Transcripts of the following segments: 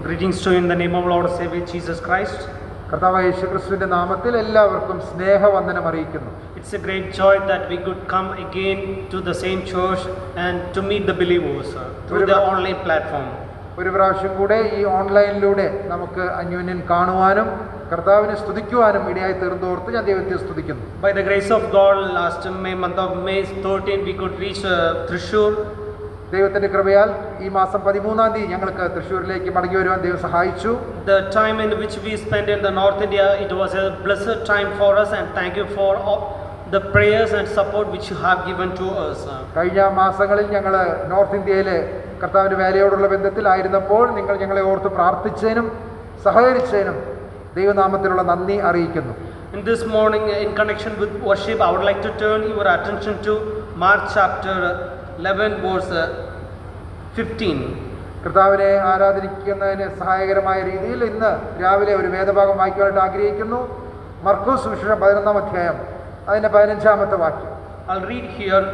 Greetings to you in the name of Lord and Savior Jesus Christ. കർത്താവായ യേശുക്രിസ്തുവിന്റെ നാമത്തിൽ എല്ലാവർക്കും സ്നേഹവന്ദനം അറിയിക്കുന്നു. It's a great joy that we could come again to the same church and to meet the believers through the online platform. ഒരു പ്രാവശ്യം കൂടെ ഈ ഓൺലൈനിലൂടെ നമുക്ക് അന്യോന്യം കാണുവാനും കർത്താവിനെ സ്തുതിക്കുവാനും ഇടയായി തീർന്നോർത്ത് ഞാൻ ദൈവത്തെ സ്തുതിക്കുന്നു. By the grace of God, last month of May 13 we could reach Thrissur. ദൈവത്തിന്റെ കൃപയാൽ ഈ മാസം 13-ാം തീയതി ഞങ്ങൾക്ക് തൃശ്ശൂരിലേക്ക് മടങ്ങി വരുവാൻ ദൈവം സഹായിച്ചു. The time in which we spent in the North India, it was a blessed time for us, and thank you for all the prayers and support which you have given to us. കഴിഞ്ഞ മാസങ്ങളിൽ ഞങ്ങൾ north ഇന്ത്യയിലെ കർത്താവിന്റെ വേലയോടുള്ള ബന്ധത്തിലായിരുന്നപ്പോൾ നിങ്ങൾ ഞങ്ങളെ ഓർത്ത് പ്രാർത്ഥിച്ചതിനും സഹകരിച്ചതിനും ദൈവനാമത്തിലുള്ള നന്ദി അറിയിക്കുന്നു. In this morning, in connection with worship, I would like to turn your attention to Mark chapter 11 verse 15. കർത്താവിനെ ആരാധിക്കുന്നതിന് സഹായകരമായ രീതിയിൽ ഇന്ന് രാവിലെ ഒരു വേദഭാഗം വായിക്കുവാനായിട്ട് ആഗ്രഹിക്കുന്നു. മർക്കോസ് സുവിശേഷം 11-ാം അധ്യായം അതിന്റെ 15-ാമത്തെ വാക്യം. I'll read here.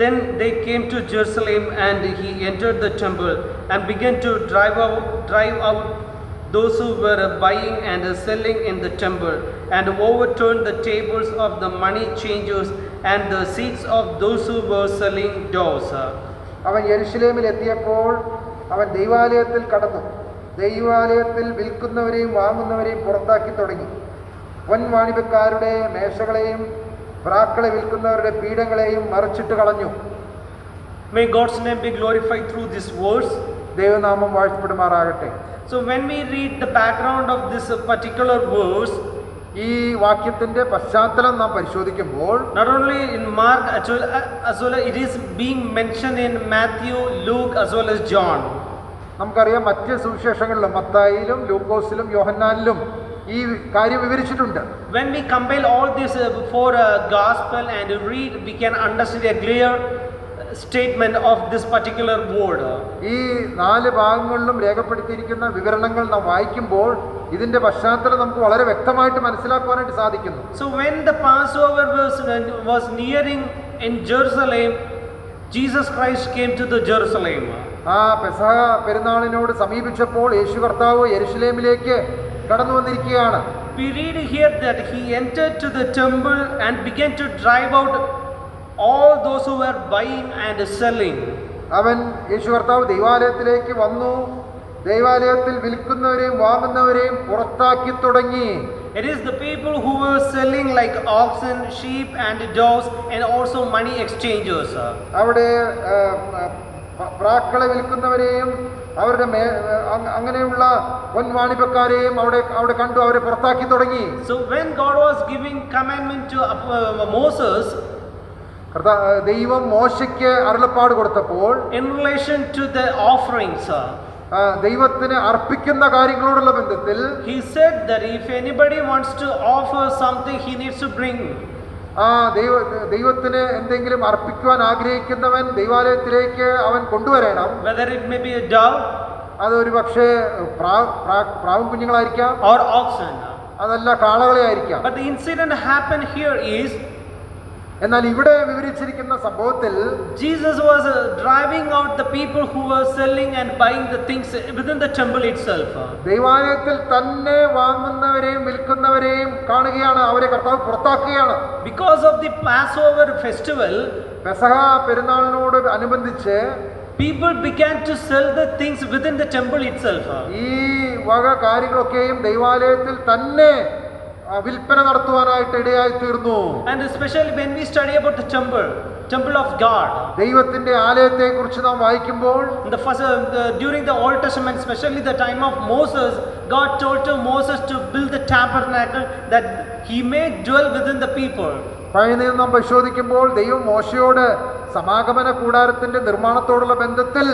Then they came to Jerusalem, and he entered the temple and began to drive out those who were buying and selling in the temple, and overturned the tables of the money changers and the seats of those who were selling doves. അവൻ യെരുശലേമിൽ എത്തിയപ്പോൾ അവൻ ദൈവാലയത്തിൽ കടന്നു ദൈവാലയത്തിൽ വിൽക്കുന്നവരെയും വാങ്ങുന്നവരെയും പുറത്താക്കി തുടങ്ങി. വൻ വാണിഭക്കാരുടെ മേശകളെയും പ്രാക്കളെ വിൽക്കുന്നവരുടെ പീഠങ്ങളെയും മറിച്ചിട്ട് കളഞ്ഞു. May God's name be glorified through this verse. ദൈവനാമം വാഴ്ത്തപ്പെടുമാറാകട്ടെ. So when we read the background of this particular verse, ഈ വാക്യത്തിന്റെ പശ്ചാത്തലം നാം പരിശോധിക്കുമ്പോൾ not only in Mark as well it is being mentioned in Matthew, Luke as well as John. നമുക്കറിയാം മറ്റ് സുവിശേഷങ്ങളിലും മത്തായിലും ലൂക്കോസിലും യോഹന്നാനിലും ഈ കാര്യം വിവരിച്ചിട്ടുണ്ട്. When we compile all this before gospel and read, we can understand a clear statement of this particular word. ഈ 4 ഭാഗങ്ങളിലും രേഖപ്പെടുത്തിയിരിക്കുന്ന വിവരണങ്ങൾ നാം വായിക്കുമ്പോൾ ഇതിന്റെ പശ്ചാത്തലം നമുക്ക് വളരെ വ്യക്തമായിട്ട് മനസ്സിലാക്കുവാനായിട്ട് സാധിക്കുന്നു. So when the Passover was nearing in Jerusalem, Jesus Christ came to the Jerusalem. ആ പെസഹ പെരുന്നാളിനോട് സമീപിച്ചപ്പോൾ യേശു കർത്താവ് യെരുശലേമിലേക്ക് കടന്നു വന്നിരിക്കുകയാണ്. We read here that he entered to the temple and began to drive out all those who were buying and selling. അവൻ യേശു കർത്താവ് ദൈവാലയത്തിലേക്ക് വന്നു ദൈവാലയത്തിൽ വിൽക്കുന്നവരെയും വാങ്ങുന്നവരെയും പുറത്താക്കി തുടങ്ങി. It is the people who were selling like oxen, sheep and doves, and also money exchangers. അവിടെ പ്രാക്കളെ വിൽക്കുന്നവരെയും അവരുടെ അങ്ങനെയുള്ള വൻവാണിഭക്കാരെയും അവിടെ കണ്ടു അവരെ പുറത്താക്കി തുടങ്ങി. So when God was giving commandment to Moses, ദൈവം മോശയ്ക്ക് അരുളപ്പാട് കൊടുത്തപ്പോൾ in relation to the offerings, ദൈവത്തിന് അർപ്പിക്കുന്ന കാര്യങ്ങളോടുള്ള ബന്ധത്തിൽ he said that if anybody wants to offer something, he needs to bring. ദൈവത്തിന് എന്തെങ്കിലും അർപ്പിക്കുവാൻ ആഗ്രഹിക്കുന്നവൻ ദൈവാലയത്തിലേക്ക് അവൻ കൊണ്ടുവരണം. Whether it may be a dove, അതൊരു പക്ഷേ പ്രാവും കുഞ്ഞുങ്ങളായിരിക്കാം, or oxen, അതല്ല കാളകളെ ആയിരിക്കാം. But the incident happened here is, എന്നാൽ ഇവിടെ വിവരിച്ചിരിക്കുന്ന സംഭവത്തിൽ Jesus was driving out the people who were selling and buying the things within the temple itself. ദൈവാലയത്തിൽ തന്നെ വാങ്ങുന്നവരെയും വിൽക്കുന്നവരെയും കാണുകയാണ്, അവരെ കർത്താവ് പുറത്താക്കുകയാണ്. Because of the Passover festival, പെസഹ പെരുന്നാളിനോട് അനുബന്ധിച്ച് people began to sell the things within the temple itself. ഈ വക കാര്യങ്ങളൊക്കെയും ദൈവാലയത്തിൽ തന്നെ വിൽപ്പന നടത്തുവാനായിട്ട് ഇടയായി തീർന്നു. And especially when we study about the temple of God, ദൈവത്തിന്റെ ആലയത്തെ കുറിച്ച് നാം വായിക്കുമ്പോൾ the first during the Old Testament, especially the time of Moses, God told to Moses to build the tabernacle that he may dwell within the people. പഴയ നിയമം നാം പരിശോധിക്കുമ്പോൾ ദൈവം മോശയോട് സമാഗമന കൂടാരത്തിന്റെ നിർമ്മാണത്തോടുള്ള ബന്ധത്തിൽ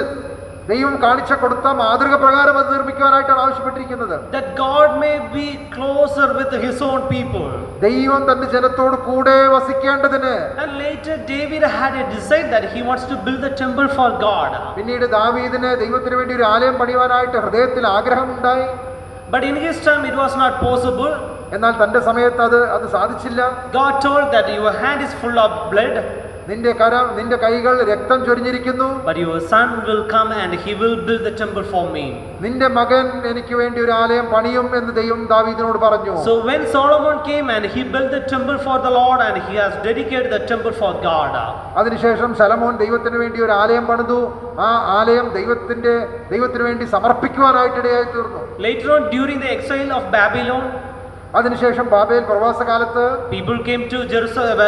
ദൈവം കാണിച്ച കൊടുത്ത മാതൃക പ്രകാരം അത് നിർമ്മിക്കുവാനായിട്ടാണ് ആവശ്യപ്പെട്ടിരിക്കുന്നത്. That God may be closer with his own people. ദൈവം തന്റെ ജനത്തോട് കൂടെ വസിക്കേണ്ടതിന്. And later David had a desire that he wants to build the temple for God. പിന്നീട് ദാവീദിന് ദൈവത്തിന് വേണ്ടി ഒരു ആലയം പണിയുവാനായിട്ട് ഹൃദയത്തിൽ ആഗ്രഹമുണ്ടായി. But in his time it was not possible. എന്നാൽ തന്റെ സമയത്ത് അത് സാധിച്ചില്ല. God told that your hand is full of blood. നിന്റെ കൈകൾ രക്തം ചൊരിഞ്ഞിരിക്കുന്നു. But your son will come and he will build the temple for me. നിന്റെ മകൻ എനിക്ക് വേണ്ടി ഒരു ആലയം പണിയും എന്ന് ദൈവം ദാവീദിനോട് പറഞ്ഞു. So when Solomon came and he built the temple for the Lord and he has dedicated the temple for God. അതിനുശേഷം ശലോമോൻ ദൈവത്തിന് വേണ്ടി ഒരു ആലയം പണിതു. ആ ആലയം ദൈവത്തിന് വേണ്ടി സമർപ്പിക്കുവാനായിട്ടിടയായി തീർന്നു. Later on, during the exile of Babylon, അതിനുശേഷം Babel പ്രവാസകാലത്ത് people came to Jerusalem.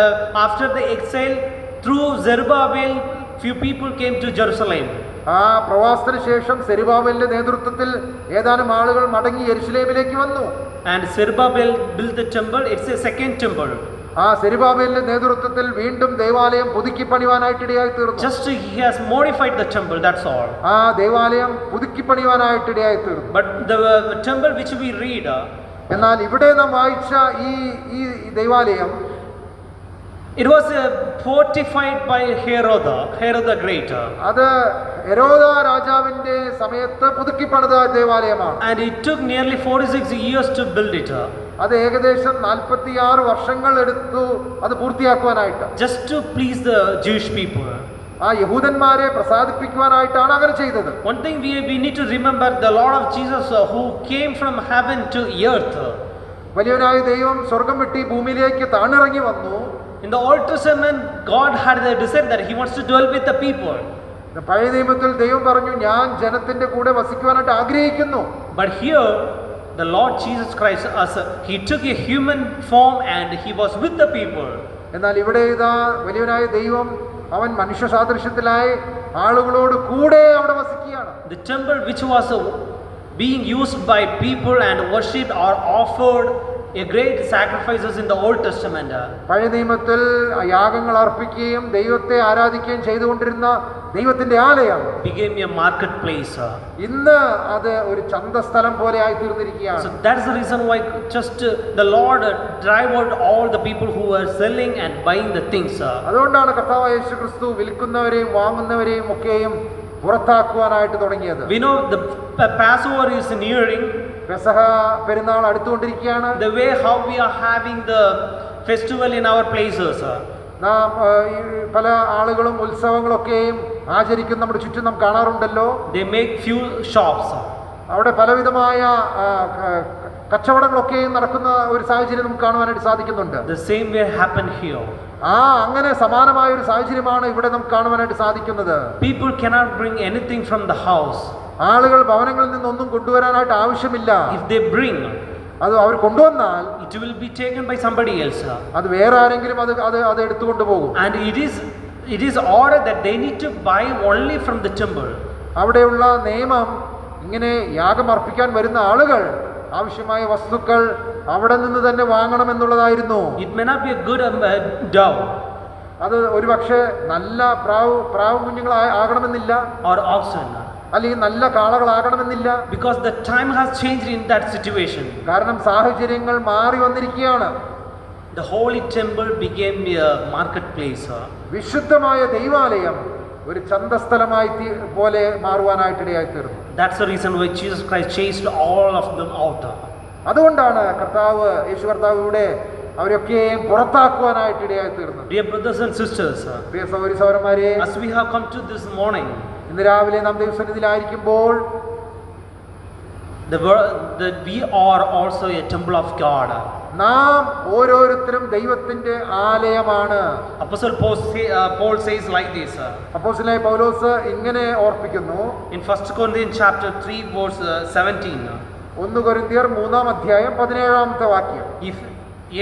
After the exile, through Zerubbabel, few people came to Jerusalem. ആ പ്രവാസത്തിന് ശേഷം സെരുബാബേലിന്റെ നേതൃത്വത്തിൽ ഏതാനും ആളുകൾ മടങ്ങി യെരുശലേമിലേക്ക് വന്നു. And Zerubbabel built the temple. It's a second temple. ആ സെരുബാബേലിന്റെ നേതൃത്വത്തിൽ വീണ്ടും ദേവാലയം പുതുക്കി പണിവാനായിട്ടിടയായി തീർന്നു. Just he has modified the temple, that's all. ആ ദേവാലയം പുതുക്കി പണിവാനായിട്ടിടയായി തീർന്നു. But the temple which we read, എന്നാൽ ഇവിടെ നാം വായിച്ച ഈ ദേവാലയം, it was fortified by Herod the Great. അത് ഹെരോദ രാജാവിന്റെ സമയത്ത് പുതുക്കി പണിത ദേവാലയമാണ്. And it took nearly 46 years to build it. അത് ഏകദേശം 46 വർഷങ്ങൾ എടുത്തു അത് പൂർത്തിയാക്കുവാനായിട്ട്. Just to please the Jewish people. ആ യഹൂദന്മാരെ പ്രസാദിപ്പിക്കുവാനായിട്ടാണ് അങ്ങനെ ചെയ്തത്. One thing we need to remember, the Lord of Jesus who came from heaven to earth. വലിയവനായ ദൈവം സ്വർഗം വിട്ട് ഭൂമിയിലേക്ക് താണിറങ്ങി വന്നു. In the Old Testament, God had the desire that he wants to dwell with the people. പഴയ നിയമത്തിൽ ദൈവം പറഞ്ഞു, ഞാൻ ജനത്തിന്റെ കൂടെ വസിക്കുവാനായിട്ട് ആഗ്രഹിക്കുന്നു. But here the Lord Jesus Christ, he took a human form and he was with the people. എന്നാൽ ഇവിടെ ഇതാ വലിയവനായ ദൈവം അവൻ മനുഷ്യ സാദൃശ്യത്തിലായി ആളുകളോട് കൂടെ അവിടെ വസിക്കുകയാണ്. The temple which was being used by people and worshipped or offered a great sacrifices in the Old Testament. പഴയ നിയമത്തിൽ യാഗങ്ങൾ അർപ്പിക്കുകയും ദൈവത്തെ ആരാധിക്കുകയും ചെയ്തുകൊണ്ടിരുന്ന ദൈവത്തിന്റെ ആലയം became a marketplace. ഇന്ന് അത് ഒരു ചന്തസ്ഥലം പോലെ ആയി തീർന്നിരിക്കുകയാണ്. So that's the reason why just the Lord drive out all the people who were selling and buying the things. അതുകൊണ്ടാണ് കർത്താവായ യേശുക്രിസ്തു വിൽക്കുന്നവരെയും വാങ്ങുന്നവരെയും ഒക്കെയും പുറത്താക്കുവാനായിട്ട് തുടങ്ങിയത്. We know the Passover is nearing. പെസഹ പെരുന്നാൾ അടുത്തുകൊണ്ടിരിക്കുകയാണ്. The way how we are having the festival in our places. നാം പല ആളുകളും ഉത്സവങ്ങളൊക്കെയും ആചരിക്കുന്ന നമ്മുടെ ചുറ്റും നാം കാണാറുണ്ടല്ലോ. They make few shops. അവിടെ പലവിധമായ കച്ചവടങ്ങളൊക്കെയും നടക്കുന്ന ഒരു സാഹചര്യം നമുക്ക് കാണുവാനായിട്ട് സാധിക്കുന്നുണ്ട്. The same way happened here. അങ്ങനെ സമാനമായ ഒരു സാഹചര്യമാണ് ഇവിടെ നമുക്ക് കാണുവാനായിട്ട് സാധിക്കുന്നത്. People cannot bring anything from the house. ആളുകൾ ഭവനങ്ങളിൽ നിന്നൊന്നും കൊണ്ടുവരാനായിട്ട് ആവശ്യമില്ല. If they bring, അത് അവർ കൊണ്ടുവന്നാൽ it will be taken by somebody else. അത് വേറെ ആരെങ്കിലും അത് എടുത്തുകൊണ്ട് പോകും. And it is ordered that they need to buy only from the temple. അവിടെയുള്ള നിയമം ഇങ്ങനെ യാഗം അർപ്പിക്കാൻ വരുന്ന ആളുകൾ ആവശ്യമായ വസ്തുക്കൾ അവിടെ നിന്ന് തന്നെ വാങ്ങണമെന്നുള്ളതായിരുന്നു. It may not be a good dove. അത് ഒരുപക്ഷെ നല്ല പ്രാവ് കുഞ്ഞുങ്ങൾ ആകണമെന്നില്ല, or oxen. അല്ലെങ്കിൽ നല്ല കാളകളാകണമെന്നില്ല. Because the time has changed in that situation. കാരണം സാഹചര്യങ്ങൾ മാറി വന്നിരിക്കുകയാണ്. The holy temple became a marketplace. വിശുദ്ധമായ ദൈവാലയം ഒരു ചന്തസ്ഥലമായി പോലെ മാറുവാനായിട്ടിടയായി തീർന്നു. That's the reason why Jesus Christ chased all of them out. അതുകൊണ്ടാണ് യേശു കർത്താവ് ഇവിടെ അവരൊക്കെയും പുറത്താക്കുവാനായിട്ടിടയായി തീർന്നത്. Dear brothers and sisters, പ്രിയ സഹോദരി സഹോദരന്മാരെ, as we have come to this morning, ഇന്ന് രാവിലെ നാം ദൈവസന്നിധിയിലായിരിക്കുമ്പോൾ we are also a temple of God. നാം ഓരോരുത്തരും ദൈവത്തിന്റെ ആലയമാണ്. Apostle Paul says like this. അപ്പോസ്തലനായ പൗലോസ് ഇങ്ങനെ ഓർപ്പിക്കുന്നു. In 1 Corinthians chapter 3 verse 17. 1 കൊരിന്ത്യർ 3-ാം അധ്യായം 17-ാമത്തെ വാക്യം. If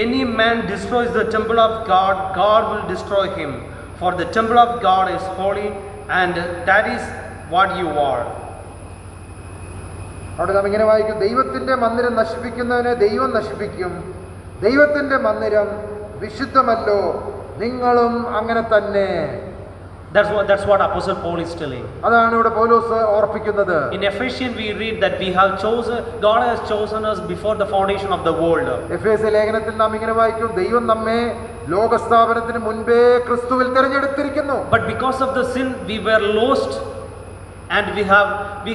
any man destroys the temple of God, God will destroy him. For the temple of God is holy, and that is what you are. അവിടെ നാം ഇങ്ങനെ വായിക്കും, ദൈവത്തിന്റെ മന്ദിരം നശിപ്പിക്കുന്നവനെ ദൈവം നശിപ്പിക്കും, ദൈവത്തിന്റെ മന്ദിരം വിശുദ്ധമല്ലോ, നിങ്ങളും അങ്ങനെ തന്നെ. That's what Apostle Paul is telling. അതാണ് ഇവിടെ പൗലോസ് ഓർപ്പിക്കുന്നത്. In Ephesians we read that God has chosen us before the foundation of the world. എഫേസ്യ ലേഖനത്തിൽ നാം ഇങ്ങനെ വായിക്കും, ദൈവം നമ്മെ ലോകസ്ഥാപനത്തിന് മുൻപേ ക്രിസ്തുവിൽ തിരഞ്ഞെടുത്തിരിക്കുന്നു. But because of the sin we were lost and we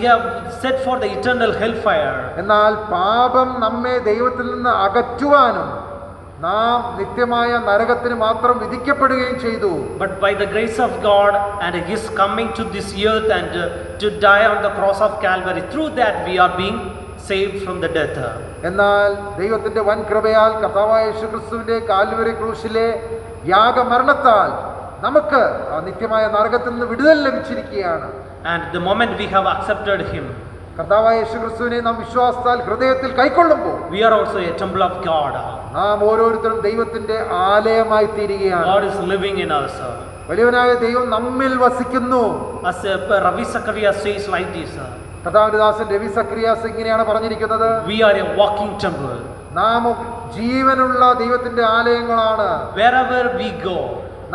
have set for the eternal hellfire. എന്നാൽ പാപം നമ്മെ ദൈവത്തിൽ നിന്ന് അകറ്റുവാനും നാം നിത്യമായ നരകത്തിന് മാത്രം വിധിക്കപ്പെടുകയും ചെയ്തു. But by the grace of God and His coming to this earth and to die on the cross of Calvary, through that we are being saved from the death. എന്നാൽ ദൈവത്തിന്റെ വൻ കൃപയാൽ കർത്താവായ യേശുക്രിസ്തുവിന്റെ കാൽവരി ക്രൂശിലെ യാഗമരണത്താൽ നമുക്ക് ആ നിത്യമായ നരകത്തിൽ നിന്ന് വിടുതൽ ലഭിച്ചിരിക്കുകയാണ്. And the moment we have accepted Him, കർത്താവായ യേശുക്രിസ്തുവിനെ നാം വിശ്വാസത്താൽ ഹൃദയത്തിൽ കൈക്കൊള്ളുമ്പോൾ we are also a temple of God. നാം ഓരോരുത്തരും ദൈവത്തിന്റെ ആലയമായി തീരുകയാണ്. God is living in us. വലിയവനായ ദൈവം നമ്മിൽ വസിക്കുന്നു. As Ravi Zacharias says like this, കർത്താവിന്റെ ദാസൻ രവി സക്രിയാസ് ഇങ്ങനെയാണ് പറഞ്ഞിരിക്കുന്നത്, we are a walking temple. നാം ജീവനുള്ള ദൈവത്തിന്റെ ആലയങ്ങളാണ്. Wherever we go,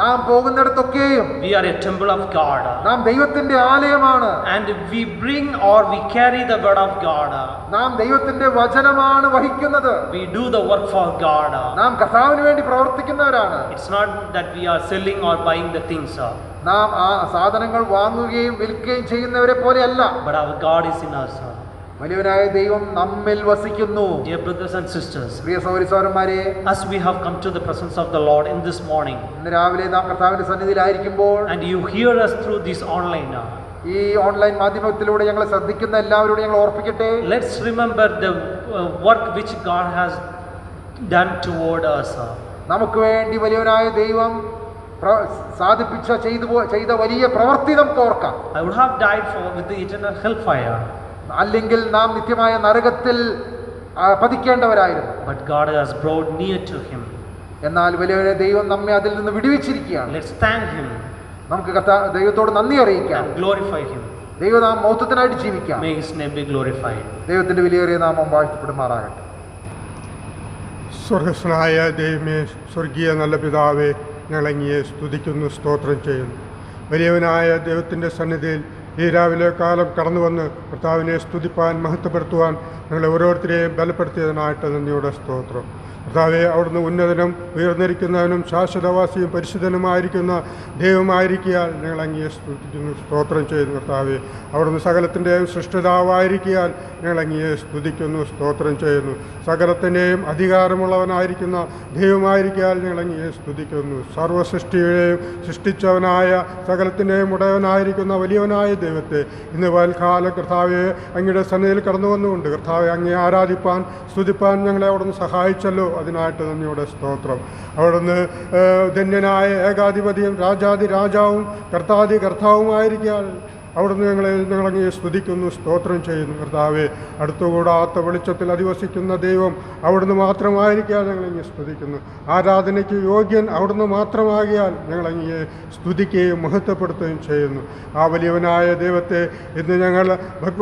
നാം പോകുന്നിടത്തൊക്കെയും we are a temple of God. നാം ദൈവത്തിന്റെ ആലയമാണ്. And we bring or we carry the word of God. നാം ദൈവത്തിന്റെ വചനമാണ് വഹിക്കുന്നത്. We do the work for God. നാം കർത്താവിന് വേണ്ടി പ്രവർത്തിക്കുന്നവരാണ്. It's not that we are selling or buying the things, നാം ആ സാധനങ്ങൾ വാങ്ങുകയും വിൽക്കുകയും ചെയ്യുന്നവരെ പോലെയല്ല. but our God is in us. വലിയവനായ ദൈവം നമ്മിൽ വസിക്കുന്നു. Dear brothers and sisters, Priya സഹോദരീസഹോദരന്മാരെ, as we have come to the presence of the Lord in this morning, ഇന്ന് രാവിലെ നാം കർത്താവിന്റെ സന്നിധിയിലായിരിക്കുമ്പോൾ and you hear us through this online, ഈ online മാധ്യമത്തിലൂടെ ഞങ്ങളെ ശ്രദ്ധിക്കുന്ന എല്ലാവരോടും ഞങ്ങൾ ഓർപ്പിക്കട്ടെ, let's remember the work which God has done toward us. നമുക്ക് വേണ്ടി വലിയവനായ ദൈവം സാധിപ്പിച്ച ചെയ്ത വലിയ പ്രവൃത്തി നമുക്ക് ഓർക്കാം. I would have died with the eternal hellfire, അല്ലെങ്കിൽ നാം നിത്യമായ നരകത്തിൽ പതിക്കേണ്ടവരായിരുന്നു. but God has brought near to Him. എന്നാൽ വലിയ ദൈവം നമ്മെ അതിൽ നിന്ന് വിടുവിച്ചിരിക്കുകയാണ്. Let's thank Him നമുക്ക് ദൈവത്തോട് നന്ദി അറിയിക്കാം, and glorify Him. ദൈവനാമം മഹത്വത്തിനായിട്ട് ജീവിക്കാം. May His name be glorified. ദൈവത്തിന്റെ വിലയേറിയ നാമം വാഴ്ത്തപ്പെടുമാറാകട്ടെ. സ്വർഗസ്വനായ ദൈവമേ, സ്വർഗീയ നല്ല പിതാവേ, ഞങ്ങളങ്ങിയെ സ്തുതിക്കുന്നു, സ്തോത്രം ചെയ്യുന്നു. വലിയവനായ ദൈവത്തിൻ്റെ സന്നിധിയിൽ ഈ രാവിലെ കാലം കടന്നു വന്ന് കർത്താവിനെ സ്തുതിപ്പാൻ, മഹത്വപ്പെടുത്തുവാൻ ഞങ്ങളെ ഓരോരുത്തരെയും ബലപ്പെടുത്തിയതിനായിട്ട് നന്ദിയുടെ സ്തോത്രം. കർത്താവെ, അവിടുന്ന് ഉന്നതനും ഉയർന്നിരിക്കുന്നവനും ശാശ്വതവാസിയും പരിശുദ്ധനുമായിരിക്കുന്ന ദൈവമായിരിക്കാൻ ഞങ്ങൾ അങ്ങയെ സ്തുതിക്കുന്നു, സ്തോത്രം ചെയ്യുന്നു. കർത്താവെ, അവിടുന്ന് സകലത്തിൻ്റെയും സൃഷ്ടിതാവായിരിക്കാൻ ഞങ്ങൾ അങ്ങയെ സ്തുതിക്കുന്നു, സ്തോത്രം ചെയ്യുന്നു. സകലത്തിൻ്റെയും അധികാരമുള്ളവനായിരിക്കുന്ന ദൈവമായിരിക്കാൻ ഞങ്ങൾ അങ്ങയെ സ്തുതിക്കുന്നു. സർവ്വസൃഷ്ടിയെയും സൃഷ്ടിച്ചവനായ സകലത്തിൻ്റെയും ഉടയവനായിരിക്കുന്ന വലിയവനായ ദൈവത്തെ ഇന്ന് വൽക്കാലം കർത്താവെ അങ്ങയുടെ സന്നിധിയിൽ കടന്നു വന്നുകൊണ്ട് കർത്താവെ അങ്ങയെ ആരാധിപ്പാൻ, സ്തുതിപ്പാൻ ഞങ്ങളെ അവിടുന്ന് സഹായിച്ചല്ലോ, അതിനായിട്ട് നന്ദിയുടെ സ്തോത്രം. അവിടുന്ന് ധന്യനായ ഏകാധിപതിയും രാജാതി രാജാവും കർത്താതി കർത്താവുമായിരിക്കാൻ അവിടുന്ന് ഞങ്ങളങ്ങയെ സ്തുതിക്കുന്നു, സ്തോത്രം ചെയ്യുന്നു. കർത്താവെ, അടുത്തുകൂടാത്ത വെളിച്ചത്തിൽ അധിവസിക്കുന്ന ദൈവം അവിടുന്ന് മാത്രമായിരിക്കാൻ ഞങ്ങളങ്ങയെ സ്തുതിക്കുന്നു. ആരാധനയ്ക്ക് യോഗ്യൻ അവിടുന്ന് മാത്രമാകിയാൽ ഞങ്ങളങ്ങയെ സ്തുതിക്കുകയും മഹത്വപ്പെടുത്തുകയും ചെയ്യുന്നു. ആ വലിയവനായ ദൈവത്തെ ഇന്ന് ഞങ്ങൾ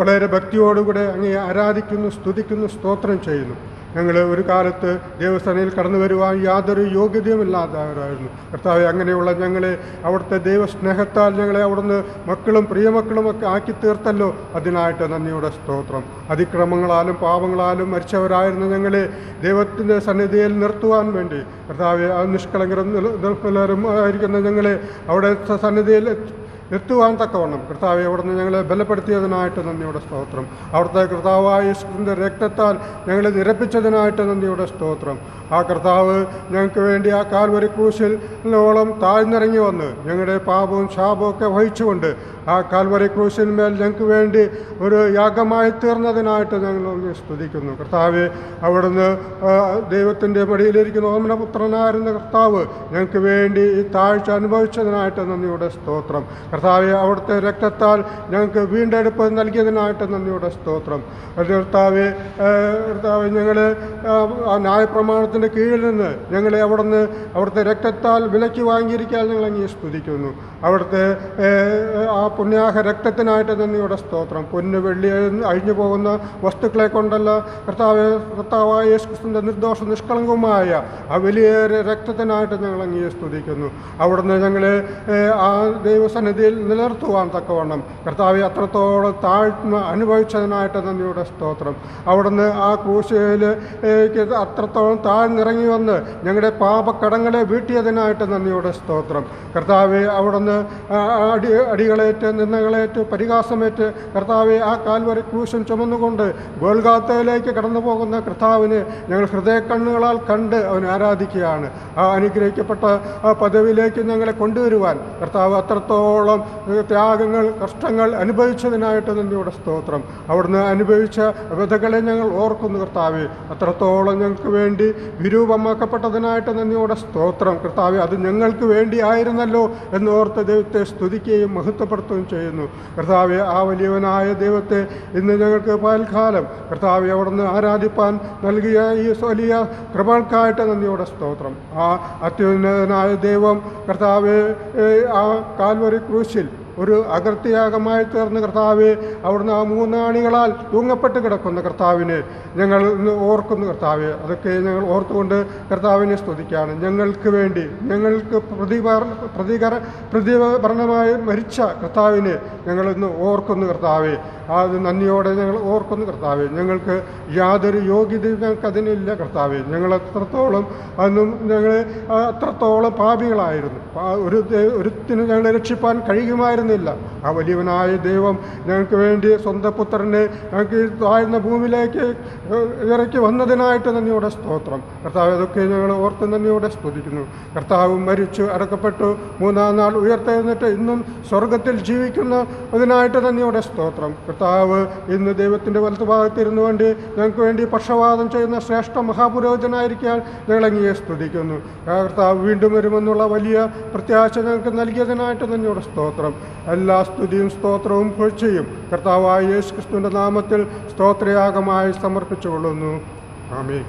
വളരെ ഭക്തിയോടുകൂടെ അങ്ങയെ ആരാധിക്കുന്നു, സ്തുതിക്കുന്നു, സ്തോത്രം ചെയ്യുന്നു. ഞങ്ങൾ ഒരു കാലത്ത് ദൈവസ്ഥാനയിൽ കടന്നു വരുവാൻ യാതൊരു യോഗ്യതയുമില്ലാത്തവരായിരുന്നു. കർത്താവെ, അങ്ങനെയുള്ള ഞങ്ങളെ അവിടുത്തെ ദൈവസ്നേഹത്താൽ ഞങ്ങളെ അവിടുന്ന് മക്കളും പ്രിയമക്കളുമൊക്കെ ആക്കി തീർത്തല്ലോ, അതിനായിട്ട് നന്ദിയുടെ സ്തോത്രം. അതിക്രമങ്ങളാലും പാപങ്ങളാലും മരിച്ചവരായിരുന്ന ഞങ്ങളെ ദൈവത്തിൻ്റെ സന്നിധിയിൽ നിർത്തുവാൻ വേണ്ടി കർത്താവെ, നിഷ്കളങ്കരും നിർമ്മലരുമായിരിക്കുന്ന ഞങ്ങളെ അവിടെ സന്നിധിയിൽ എത്തുവാൻ തക്കവണ്ണം കർത്താവെ അവിടുന്ന് ഞങ്ങളെ ബലപ്പെടുത്തിയതിനായിട്ട് നന്ദിയുടെ സ്തോത്രം. അവിടുത്തെ കർത്താവായ യേശുവിൻ്റെ രക്തത്താൽ ഞങ്ങളെ നിരപ്പിച്ചതിനായിട്ട് നന്ദിയുടെ സ്തോത്രം. ആ കർത്താവ് ഞങ്ങൾക്ക് വേണ്ടി ആ കാൽവരി ക്രൂശിലോളം താഴ്ന്നിറങ്ങി വന്ന് ഞങ്ങളുടെ പാപവും ശാപവും ഒക്കെ വഹിച്ചുകൊണ്ട് ആ കാൽവരി ക്രൂശിന്മേൽ ഞങ്ങൾക്ക് വേണ്ടി ഒരു യാഗമായി തീർന്നതിനായിട്ട് ഞങ്ങൾ സ്തുതിക്കുന്നു. കർത്താവെ, അവിടുന്ന് ദൈവത്തിൻ്റെ മടിയിലിരിക്കുന്ന ഓമനപുത്രനായിരുന്ന കർത്താവ് ഞങ്ങൾക്ക് വേണ്ടി ഈ താഴ്ച അനുഭവിച്ചതിനായിട്ട് നന്ദിയുടെ സ്തോത്രം. കർത്താവെ, അവിടുത്തെ രക്തത്താൽ ഞങ്ങൾക്ക് വീണ്ടെടുപ്പ് നൽകിയതിനായിട്ട് നന്ദിയുടെ സ്തോത്രം. കർത്താവെ, ഞങ്ങൾ ആ ന്യായപ്രമാണത്തിൻ്റെ കീഴിൽ നിന്ന് ഞങ്ങളെ അവിടുത്തെ രക്തത്താൽ വിലയ്ക്ക് വാങ്ങിയിരിക്കാൻ ഞങ്ങൾ അങ്ങേ സ്തുതിക്കുന്നു. അവിടുത്തെ ആ പുണ്യാഹ രക്തത്തിനായിട്ട് നന്ദിയുടെ സ്തോത്രം. പൊന്ന് വെള്ളി അഴിഞ്ഞു പോകുന്ന വസ്തുക്കളെ കൊണ്ടല്ല കർത്താവായ യേശുക്രിസ്തുവിൻ്റെ നിർദോഷ നിഷ്കളങ്കവുമായ ആ വലിയ രക്തത്തിനായിട്ട് ഞങ്ങൾ അങ്ങേ സ്തുതിക്കുന്നു. അവിടുന്ന് ഞങ്ങളെ ആ ദൈവസന്നിധി സന്നിധിയിൽ നിലനിർത്തുവാൻ തക്കവണ്ണം കർത്താവെ അത്രത്തോളം താഴ്മ അനുഭവിച്ചതിനായിട്ട് നന്ദിയുടെ സ്തോത്രം. അവിടുന്ന് ആ ക്രൂശിൽ അത്രത്തോളം താഴ്ന്നിറങ്ങി വന്ന് ഞങ്ങളുടെ പാപക്കടങ്ങളെ വീട്ടിയതിനായിട്ട് നന്ദിയുടെ സ്തോത്രം. കർത്താവെ അവിടുന്ന് അടികളേറ്റ് നിന്ദകളേറ്റ് പരിഹാസമേറ്റ് കർത്താവെ ആ കാൽവരി ക്രൂശം ചുമന്നുകൊണ്ട് ഗോൽഗാത്തയിലേക്ക് കടന്നു പോകുന്ന കർത്താവിനെ ഞങ്ങൾ ഹൃദയക്കണ്ണുകളാൽ കണ്ട് അവനെ ആരാധിക്കുകയാണ്. ആ അനുഗ്രഹിക്കപ്പെട്ട ആ പദവിയിലേക്ക് ഞങ്ങളെ കൊണ്ടുവരുവാൻ കർത്താവ് അത്രത്തോളം ത്യാഗങ്ങൾ കഷ്ടങ്ങൾ അനുഭവിച്ചതിനായിട്ട് നന്ദിയുടെ സ്തോത്രം. അവിടുന്ന് അനുഭവിച്ച വ്യഥകളെ ഞങ്ങൾ ഓർക്കുന്നു കർത്താവെ. അത്രത്തോളം ഞങ്ങൾക്ക് വേണ്ടി വിരൂപമാക്കപ്പെട്ടതിനായിട്ട് നന്ദിയുടെ സ്തോത്രം കർത്താവെ. അത് ഞങ്ങൾക്ക് വേണ്ടി ആയിരുന്നല്ലോ എന്നോർത്ത് ദൈവത്തെ സ്തുതിക്കുകയും മഹത്വപ്പെടുത്തുകയും ചെയ്യുന്നു കർത്താവെ. ആ വലിയവനായ ദൈവത്തെ ഇന്ന് ഞങ്ങൾക്ക് പകൽക്കാലം കർത്താവെ അവിടുന്ന് ആരാധിപ്പാൻ നൽകിയ ഈ വലിയ കൃപകൾക്കായിട്ട് നന്ദിയുടെ സ്തോത്രം. ആ അത്യുന്നതനായ ദൈവം കർത്താവെ ആ കാൽവരി ക്രൂശിൽ ഒരു അകൃത്യയാഗമായി തീർന്ന് കർത്താവെ അവിടുന്ന് ആ മൂന്നാണികളാൽ തൂങ്ങപ്പെട്ട് കിടക്കുന്ന കർത്താവിനെ ഞങ്ങൾ ഇന്ന് ഓർക്കുന്നു കർത്താവെ. അതൊക്കെ ഞങ്ങൾ ഓർത്തുകൊണ്ട് കർത്താവിനെ സ്തുതിക്കുകയാണ്. ഞങ്ങൾക്ക് വേണ്ടി ഞങ്ങൾക്ക് പ്രതികരണമായി മരിച്ച കർത്താവിനെ ഞങ്ങൾ ഇന്ന് ഓർക്കുന്നു കർത്താവെ. അത് നന്ദിയോടെ ഞങ്ങൾ ഓർക്കുന്നു കർത്താവെ. ഞങ്ങൾക്ക് യാതൊരു യോഗ്യതയും ഞങ്ങൾക്ക് അതിനില്ല കർത്താവെ. ഞങ്ങൾ അത്രത്തോളം അന്നും ഞങ്ങൾ അത്രത്തോളം പാപികളായിരുന്നു. ഒരുത്തിനും ഞങ്ങളെ രക്ഷിപ്പാൻ കഴിയുമായിരുന്നില്ല. ആ വലിയവനായ ദൈവം ഞങ്ങൾക്ക് വേണ്ടി സ്വന്തം പുത്രനെ ഞങ്ങൾക്ക് താഴ്ന്ന ഭൂമിയിലേക്ക് ഇറക്കി വന്നതിനായിട്ട് നന്ദിയോടെ സ്തോത്രം കർത്താവ്. അതൊക്കെ ഞങ്ങൾ ഓർത്ത് നന്ദിയോടെ സ്തുതിക്കുന്നു. കർത്താവ് മരിച്ചു അടക്കപ്പെട്ടു മൂന്നാം നാൾ ഉയർത്തെഴുന്നിട്ട് ഇന്നും സ്വർഗത്തിൽ ജീവിക്കുന്ന അതിനായിട്ട് നന്ദിയോടെ സ്തോത്രം കർത്താവ്. ഇന്ന് ദൈവത്തിൻ്റെ വലത്തുഭാഗത്തിരുന്നു കൊണ്ട് ഞങ്ങൾക്ക് വേണ്ടി പക്ഷവാദം ചെയ്യുന്ന ശ്രേഷ്ഠ മഹാപുരോഹിതനായിരിക്കാൻ ഞങ്ങൾ അങ്ങയെ സ്തുതിക്കുന്നു കർത്താവ്. വീണ്ടും വരുമെന്നുള്ള വലിയ പ്രത്യാശ ഞങ്ങൾക്ക് നൽകിയതിനായിട്ട് നന്ദിയോടെ സ്തോത്രം. എല്ലാ സ്തുതിയും സ്തോത്രവും പുകഴ്ചയും കർത്താവായ യേശു ക്രിസ്തുവിൻ്റെ നാമത്തിൽ സ്തോത്രയാഗമായി സമർപ്പിച്ചുകൊള്ളുന്നു. ആമേൻ.